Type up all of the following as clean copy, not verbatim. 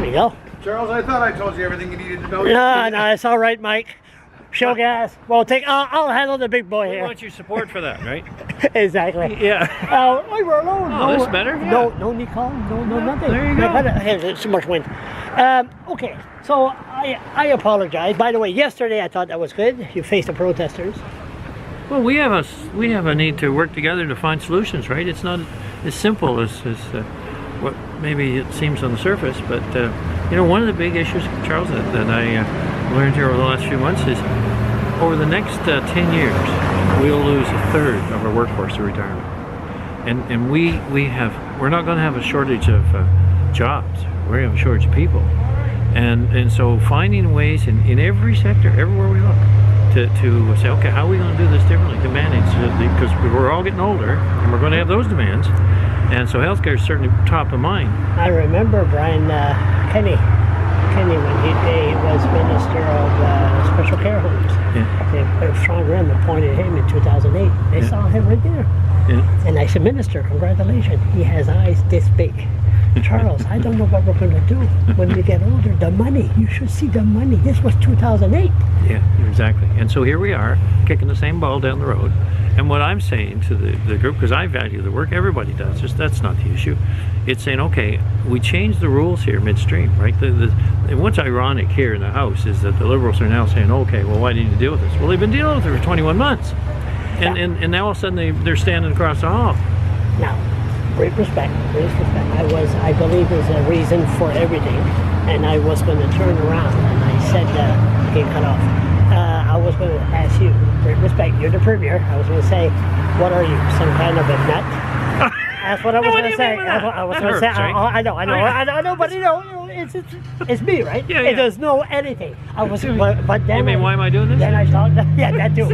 we go. Charles, I thought I told you everything you needed to know. No, it's all right, Mike. Show gas. Well, I'll handle the big boy We here. want your support for that, right? Exactly. Yeah. We were alone. Oh, this is better? Yeah. No need call. No nothing. There you go. There's too much wind. Okay, so I apologize. By the way, yesterday I thought that was good. You faced the protesters. Well, we have a need to work together to find solutions, right? It's not as simple as what maybe it seems on the surface, but you know, one of the big issues, Charles, that I learned here over the last few months is over the next 10 years, we'll lose a third of our workforce to retirement, and we're not going to have a shortage of jobs. We're going to have a shortage of people, and so finding ways in every sector, everywhere we look, to say, okay, how are we going to do this differently to manage, because we're all getting older and we're going to have those demands, and so healthcare is certainly top of mind. I remember Brian Kenny when he was Minister of Special Care Homes. Yeah. They put a strong hand appointed him in 2008. They saw him right there. Yeah. And I said, Minister, congratulations. He has eyes this big. Charles, I don't know what we're going to do when we get older. The money, you should see the money. This was 2008. Yeah, exactly. And so here we are, kicking the same ball down the road. And what I'm saying to the group, because I value the work, everybody does, that's not the issue. It's saying, okay, we changed the rules here midstream, right? And what's ironic here in the House is that the Liberals are now saying, okay, well, why didn't you deal with this? Well, they've been dealing with it for 21 months. And now all of a sudden they're standing across the hall. Now, great respect. I believe there's a reason for everything, and I was going to turn around, and I said, okay, cut off. I was going to ask you, great respect, you're the Premier. I was going to say, what are you, some kind of a nut? That's what I was going to say. I was going to say, I know, but you know, it's me, right? Yeah. It does no anything. I was, but then. You mean, why am I doing this? Then I thought, yeah, that too.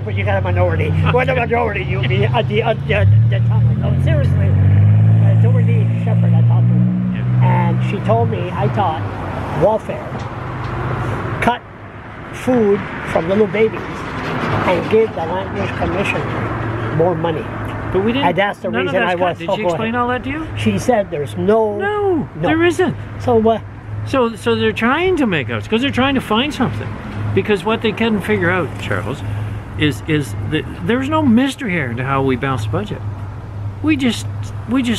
But you got a minority. When the majority, you'll be the tongue. No, seriously, Dorothy Shepherd, I talked to her, and she told me, I thought, welfare, cut food from little babies and give the language commissioner more money. But we didn't. And that's the reason I was. Did she explain all that to you? She said there's no. No, there isn't. So what? So they're trying to make us, because they're trying to find something. Because what they couldn't figure out, Charles, is that there's no mystery here into how we balance the budget. We just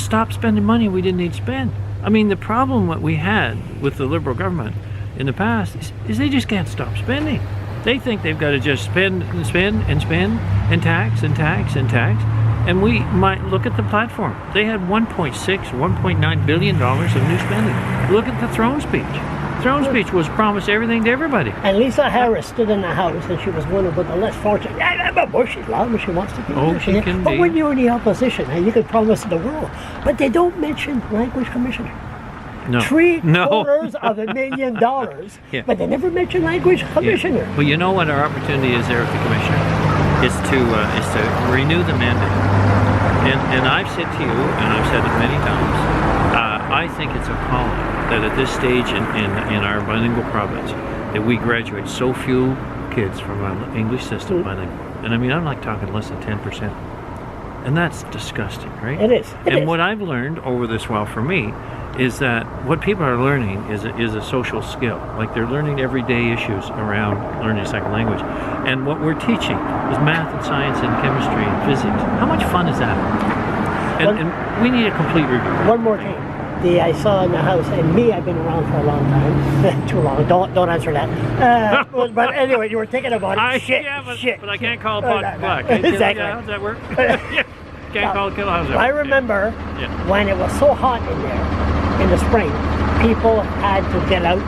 stopped spending money we didn't need to spend. I mean, the problem that we had with the Liberal government in the past is they just can't stop spending. They think they've got to just spend and spend and spend and tax and tax and tax. And we might look at the platform. They had $1.6 or $1.9 billion of new spending. Look at the throne speech. Throne speech was promised everything to everybody. And Lisa Harris stood in the House, and she was one of the less fortunate. But she's loud when she wants to be. Oh, she can but be. when you're in the opposition, and you can promise the world, but they don't mention language commissioner. No. $750 million, Yeah. but they never mention language commissioner. Yeah. Well, you know what our opportunity is there with the commissioner? Is to renew the mandate. And I've said to you, and I've said it many times, I think it's appalling that at this stage in our bilingual province that we graduate so few kids from our English system bilingual. And I mean, I'm like talking less than 10%. And that's disgusting, right? It is. And what I've learned over this while for me is that what people are learning is a social skill. Like they're learning everyday issues around learning a second language. And what we're teaching is math and science and chemistry and physics. How much fun is that? And we need a complete review. One more thing. I saw in the House, and me, I've been around for a long time. Too long. Don't answer that. But anyway, you were thinking about it. Shit. But I can't call it black. Exactly. How does that work? Can't call it kill. How's that? I remember when it was so hot in there in the spring, people had to get out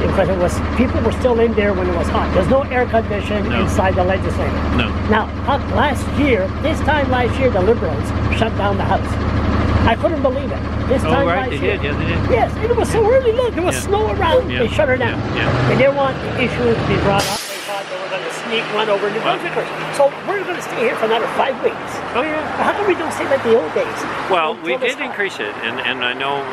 because people were still in there when it was hot. There's no air conditioning inside the legislature. No. Now, this time last year, the Liberals shut down the House. I couldn't believe it. This time last year. They did. Yes, and it was so early. Look, there was snow around. They shut her down. They didn't want the issue to be brought up. They thought they were going to sneak one over New Brunswickers. So we're going to stay here for another 5 weeks. Oh yeah. How come we don't stay like the old days? Well, we did increase it, and I know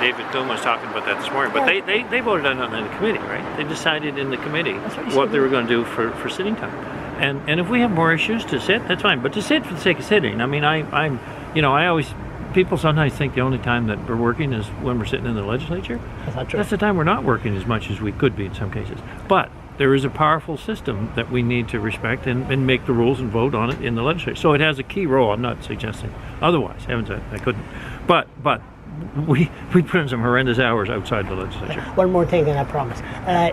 David Doom was talking about that this morning. But they voted on it in the committee, right? They decided in the committee what they were going to do for sitting time. And if we have more issues to sit, that's fine. But to sit for the sake of sitting, I mean, I always people sometimes think the only time that we're working is when we're sitting in the legislature. That's not true. That's the time we're not working as much as we could be in some cases. But there is a powerful system that we need to respect and make the rules and vote on it in the legislature. So it has a key role. I'm not suggesting otherwise. Heavens, I couldn't. But we put in some horrendous hours outside the legislature. One more thing, and I promise.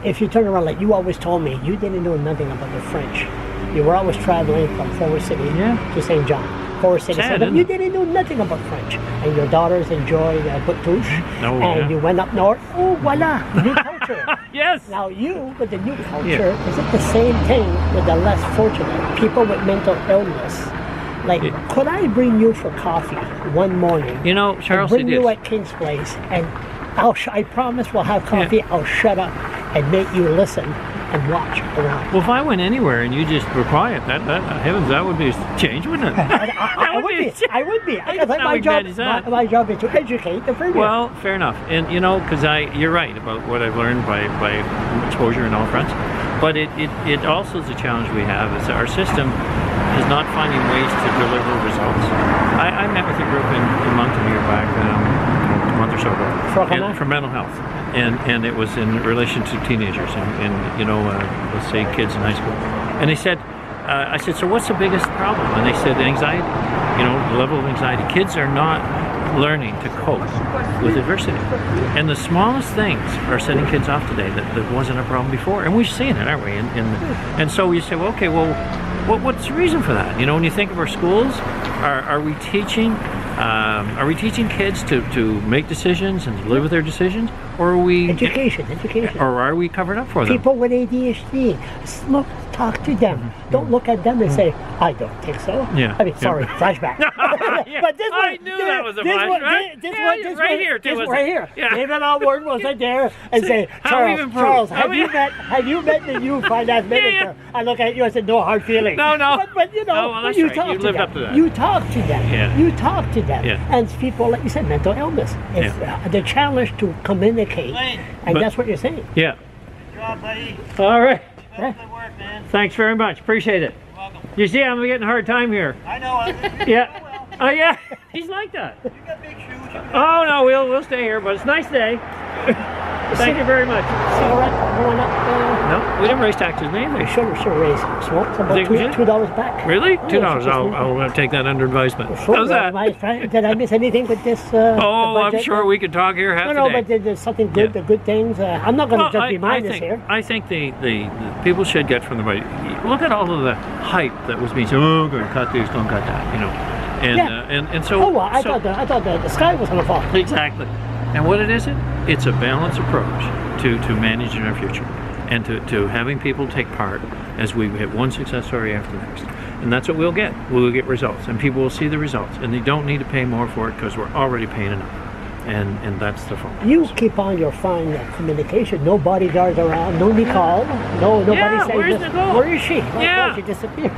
If you turn around, like you always told me, you didn't know nothing about the French. You were always traveling from Forest City to St. John. Forest City. Sad, So isn't you it? didn't know nothing about French. And your daughters enjoy Bouttouche. Oh, and yeah. you went up north. Oh, voila, new culture. Yes. Now you, with the new culture, is it the same thing with the less fortunate people with mental illness? Like, could I bring you for coffee one morning? You know, Charles, bring it you is. at King's Place, and I promise we'll have coffee. I'll shut up and make you listen and watch around. Well, if I went anywhere and you just were quiet, heavens, that would be a change, wouldn't it? I would be. I would be. Because How my job, bad is that? my job is to educate the premier. Well, fair enough. And you know, because you're right about what I've learned by exposure in all fronts. But it also is a challenge we have is our system is not finding ways to deliver results. I met with a group in Moncton a year back, a month or so ago, for mental health. And it was in relation to teenagers and you know, let's say kids in high school. And they said, I said, so what's the biggest problem? And they said anxiety, you know, the level of anxiety. Kids are not learning to cope with adversity. And the smallest things are setting kids off today that wasn't a problem before. And we've seen it, aren't we? And so you say, well, okay, well, what's the reason for that? You know, when you think of our schools, are we teaching kids to make decisions and to live with their decisions? Or are we... Education. Or are we covered up for them? People with ADHD, look, talk to them. Don't look at them and say, I don't think so. Yeah. I mean, sorry, flashback. Yeah. But this I one, knew that was a flashback. This right here. Yeah. David Alward was in there and say, Charles, have you met the new finance minister? I look at you and said, no hard feelings. No. But you know, well, that's you right. talk You to lived them. up to that. You talk to them. Yeah. You talk to them. Yeah. And people, like you said, mental illness. It's the challenge to communicate. And that's what you're saying. Yeah. Good job, buddy. All right. Keep up the good work, man. Thanks very much. Appreciate it. You're welcome. You see, I'm getting a hard time here. I know. Yeah. Well, Oh yeah. He's like that. you got big shoes. You can Oh no, we'll stay here, but it's a nice day. Thank you very much. Cigarette going up. No, we didn't raise taxes, maybe. Should raise smoke. It's about Think we should? $2 back. Really? Yeah, $2. it's I'll take that under advisement. Sure, How's that? Did I miss anything with this? Oh, I'm sure we could talk here half No, the day. but there's something good. Yeah. The good things. I'm not going to just be I mindless think, here. I think the people should get from the right. Look at all of the hype that was being said. Oh, we're going to cut this, don't cut that. You know, and so. Oh, well, I thought the sky was going to fall. Exactly. And what it is, it's a balanced approach to managing our future and to having people take part as we hit one success story after the next. And that's what we'll get. We'll get results, and people will see the results, and they don't need to pay more for it because we're already paying enough. And that's the focus. You keep on your fine communication. No bodyguards around. No Nicole. Nobody saying where's this. Nicole? Where is she? Yeah. She disappeared.